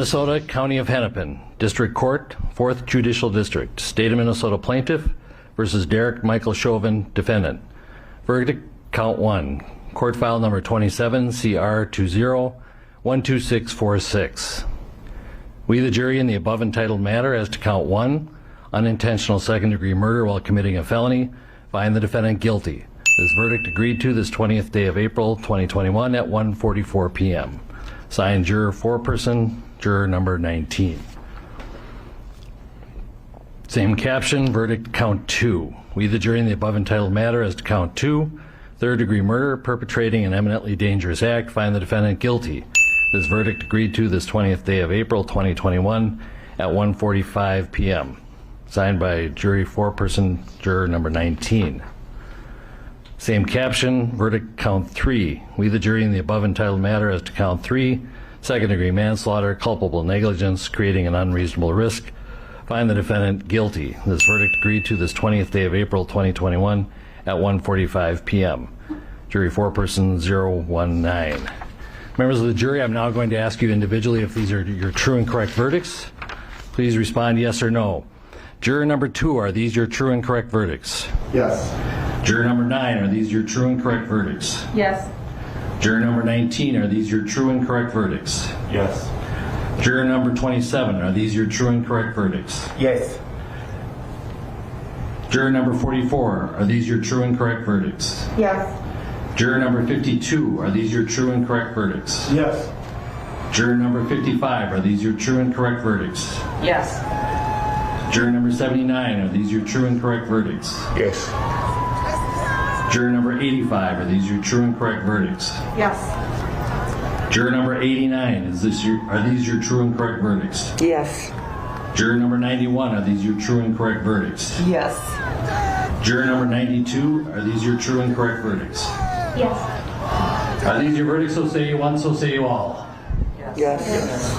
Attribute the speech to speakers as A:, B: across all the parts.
A: Minnesota, County of Hennepin, District Court, 4th Judicial District, State of Minnesota Plaintiff versus Derek Michael Chauvin, Defendant. Verdict, Count 1. Court file number 27, CR 20-12646. We, the jury, in the above entitled matter as to Count 1, unintentional second-degree murder while committing a felony, find the defendant guilty. This verdict agreed to this 20th day of April 2021 at 1:44 p.m. Signed, juror foreperson, juror number 19. Same caption, verdict count 2. We, the jury, in the above entitled matter as to count 2, third-degree murder, perpetrating an eminently dangerous act, find the defendant guilty. This verdict agreed to this 20th day of April 2021 at 1:45 p.m. Signed by jury foreperson, juror number 19. Same caption, verdict count 3. We, the jury, in the above entitled matter as to count 3, second-degree manslaughter, culpable negligence, creating an unreasonable risk, find the defendant guilty. This verdict agreed to this 20th day of April 2021 at 1:45 p.m. Jury foreperson 019. Members of the jury, I'm now going to ask you individually if these are your true and correct verdicts. Please respond yes or no. Juror number 2, are these your true and correct verdicts?
B: Yes.
A: Juror number 9, are these your true and correct verdicts?
C: Yes.
A: Juror number 19, are these your true and correct verdicts?
B: Yes.
A: Juror number 27, are these your true and correct verdicts?
B: Yes.
A: Juror number 44, are these your true and correct verdicts?
C: Yes.
A: Juror number 52, are these your true and correct verdicts?
B: Yes.
A: Juror number 55, are these your true and correct verdicts?
C: Yes.
A: Juror number 79, are these your true and correct verdicts?
B: Yes.
A: Juror number 85, are these your true and correct verdicts?
C: Yes.
A: Juror number 89, are these your true and correct verdicts?
C: Yes.
A: Juror number 91, are these your true and correct verdicts?
C: Yes.
A: Juror number 92, are these your true and correct verdicts?
C: Yes.
A: Are these your verdicts, so say you one, so say you all?
C: Yes. Yes.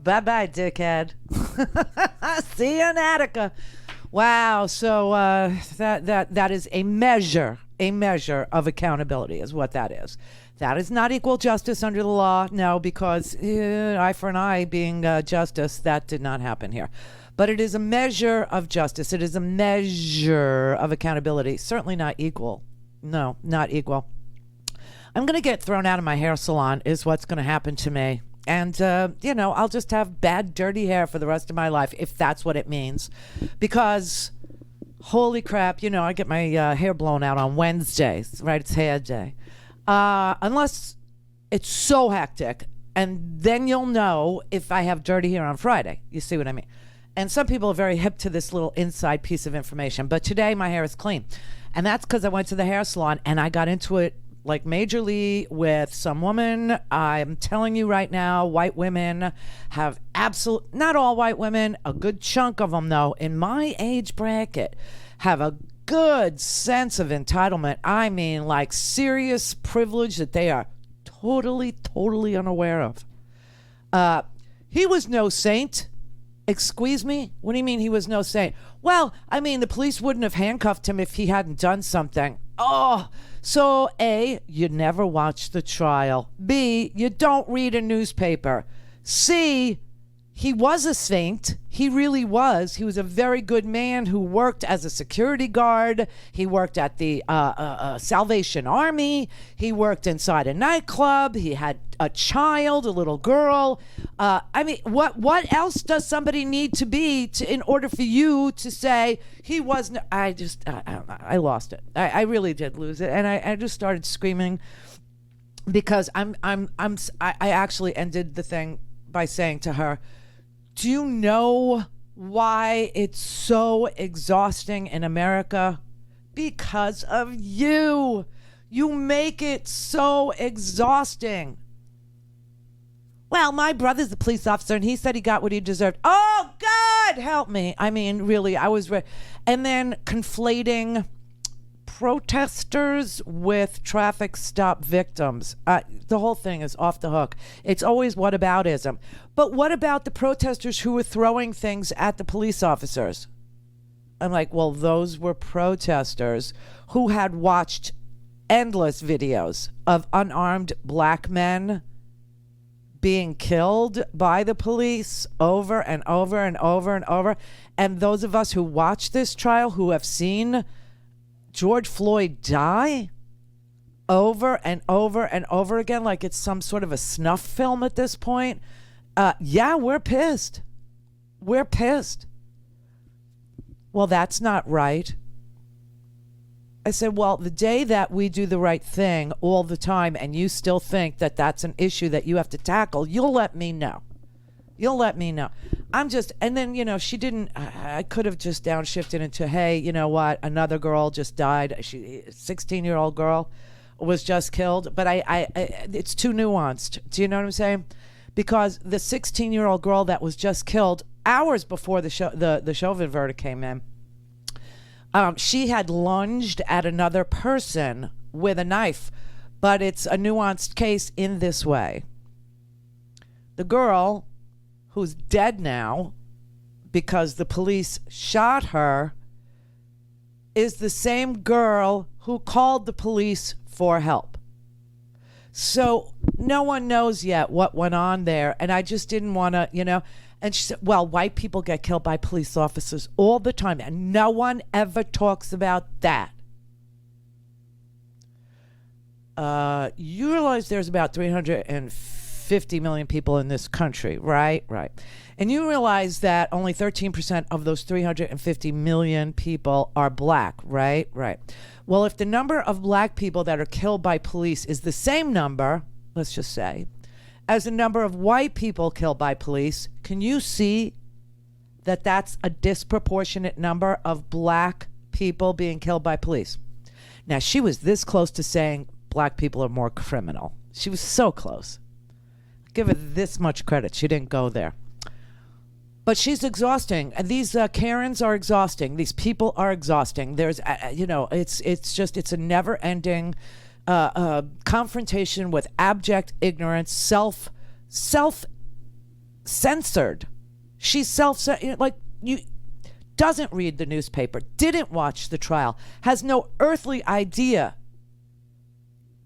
D: Bye-bye, dickhead. See you in Attica. Wow. So that is a measure of accountability is what that is. That is not equal justice under the law. No, because eye for an eye being justice, that did not happen here. But it is a measure of justice. It is a measure of accountability. Certainly not equal. No, not equal. I'm going to get thrown out of my hair salon is what's going to happen to me. And, I'll just have bad, dirty hair for the rest of my life, if that's what it means. Because, holy crap, I get my hair blown out on Wednesdays, right? It's hair day. Unless it's so hectic. And then you'll know if I have dirty hair on Friday. You see what I mean? And some people are very hip to this little inside piece of information. But today, my hair is clean. And that's because I went to the hair salon and I got into it like majorly with some woman. I'm telling you right now, white women have not all white women, a good chunk of them though, in my age bracket, have a good sense of entitlement. I mean, like serious privilege that they are totally unaware of. He was no saint. Excuse me? What do you mean he was no saint? Well, I mean, the police wouldn't have handcuffed him if he hadn't done something. Oh, so A, you never watch the trial. B, you don't read a newspaper. C, he was a saint. He really was. He was a very good man who worked as a security guard. He worked at the Salvation Army. He worked inside a nightclub. He had a child, a little girl. I mean, what else does somebody need to be in order for you to say he wasn't? I lost it. I really did lose it, and I just started screaming because I actually ended the thing by saying to her, do you know why it's so exhausting in America? Because of you. You make it so exhausting. Well, my brother's a police officer, and he said he got what he deserved. Oh, God, help me. I mean, really, I was... And then conflating protesters with traffic stop victims. The whole thing is off the hook. It's always whataboutism. But what about the protesters who were throwing things at the police officers? I'm like, well, those were protesters who had watched endless videos of unarmed black men being killed by the police over and over and over and over. And those of us who watch this trial, who have seen George Floyd die over and over and over again, like it's some sort of a snuff film at this point, yeah, we're pissed. We're pissed. Well, that's not right. I said, well, the day that we do the right thing all the time and you still think that that's an issue that you have to tackle, you'll let me know. You'll let me know. And then, she didn't, I could have just downshifted into, hey, you know what? Another girl just died. A 16-year-old girl was just killed. But it's too nuanced. Do you know what I'm saying? Because the 16-year-old girl that was just killed hours before the Chauvin verdict came in, she had lunged at another person with a knife, but it's a nuanced case in this way. The girl, who's dead now because the police shot her, is the same girl who called the police for help. So no one knows yet what went on there, and I just didn't want to, And she said, well, white people get killed by police officers all the time, and no one ever talks about that. You realize there's about 350 million people in this country, right? Right. And you realize that only 13% of those 350 million people are black, right? Right. Well, if the number of black people that are killed by police is the same number, let's just say, as the number of white people killed by police, can you see that that's a disproportionate number of black people being killed by police? Now, she was this close to saying black people are more criminal. She was so close. Give her this much credit. She didn't go there. But she's exhausting. And these Karens are exhausting. These people are exhausting. There's, it's a never-ending confrontation with abject ignorance, self-censored. She's doesn't read the newspaper, didn't watch the trial, has no earthly idea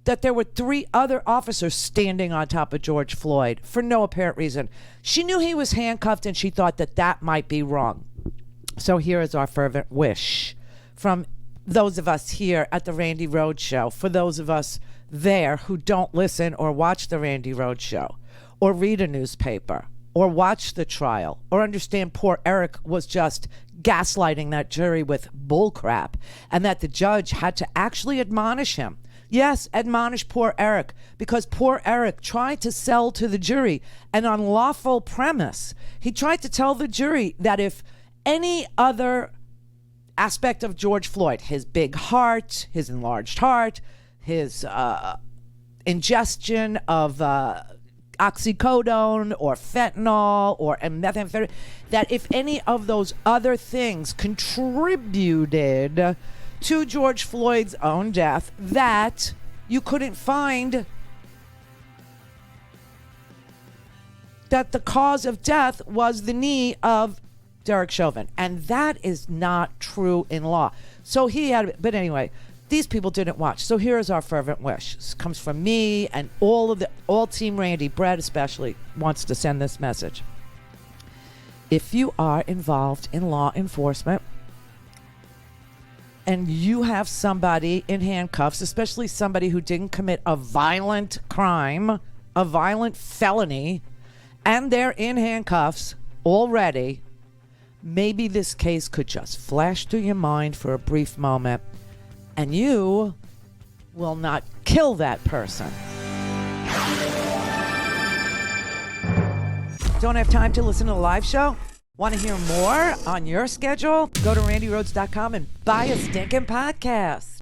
D: that there were 3 other officers standing on top of George Floyd for no apparent reason. She knew he was handcuffed and she thought that might be wrong. So here is our fervent wish from those of us here at the Randi Rhodes Show, for those of us there who don't listen or watch the Randi Rhodes Show or read a newspaper or watch the trial or understand poor Eric was just gaslighting that jury with bullcrap and that the judge had to actually admonish him. Yes, admonish poor Eric, because poor Eric tried to sell to the jury an unlawful premise. He tried to tell the jury that if any other aspect of George Floyd, his big heart, his enlarged heart, his ingestion of oxycodone or fentanyl or methamphetamine, that if any of those other things contributed to George Floyd's own death, that you couldn't find that the cause of death was the knee of Derek Chauvin. And that is not true in law. So but anyway, these people didn't watch. So here is our fervent wish. This comes from me and all Team Randi. Brad especially wants to send this message. If you are involved in law enforcement and you have somebody in handcuffs, especially somebody who didn't commit a violent crime, a violent felony, and they're in handcuffs already, maybe this case could just flash through your mind for a brief moment, and you will not kill that person. Don't have time to listen to the live show? Want to hear more on your schedule? Go to randyrhodes.com and buy a stinking podcast.